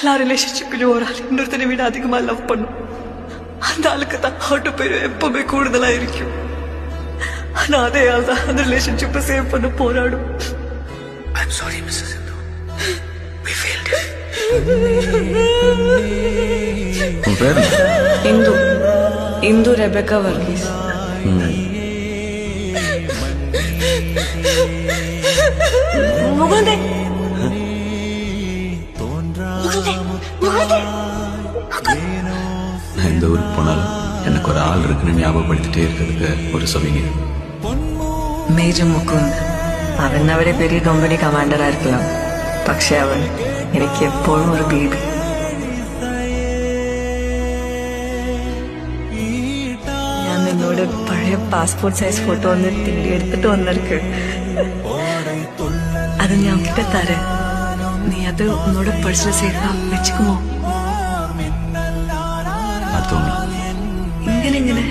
எல்லா ரிலேஷன்ஷிப்லயும் ஒரு ஆள் இன்னொருத்தனை விட அதிகமா லவ் பண்ணும். அந்த ஆளுக்கு தான் ஆட்டோ பேர் எப்பவுமே கூடுதலா இருக்கும். ஆனா அதே ஆள் தான் அந்த ரிலேஷன்ஷிப்பை சேவ் பண்ண போராடும். I'm sorry, Mrs. Sindhu. We failed. உன் பேர் என்ன? இந்து இந்து ரெபெக்கா வர்கீஸ். முகுந்தே நான் எந்த ஊருக்கு போனாலும் எனக்கு ஒரு ஆள் இருக்குன்னு ஞாபகப்படுத்திட்டே இருக்கிறதுக்கு ஒரு சவிங்க. മേജർ മുകുന്ദ്. അവൻ അവിടെ പെരിയ കമ്പനി കമാൻഡർ ആയിരിക്കണം. പക്ഷെ അവൻ എനിക്ക് എപ്പോഴും ഒരു ബേബി. ഞാൻ നിന്നോട് പഴയ പാസ്പോർട്ട് സൈസ് ഫോട്ടോ ഒന്ന് തിണ്ടി എടുത്തിട്ട് വന്നിരിക്ക്. അത് ഞാൻ കിട്ട തരേ. നീ അത് ഒന്നോട് പേഴ്സണൽ സേഫാ വെച്ചുക്കുമോ? അടുത്തോണ്ട് ഇങ്ങനെ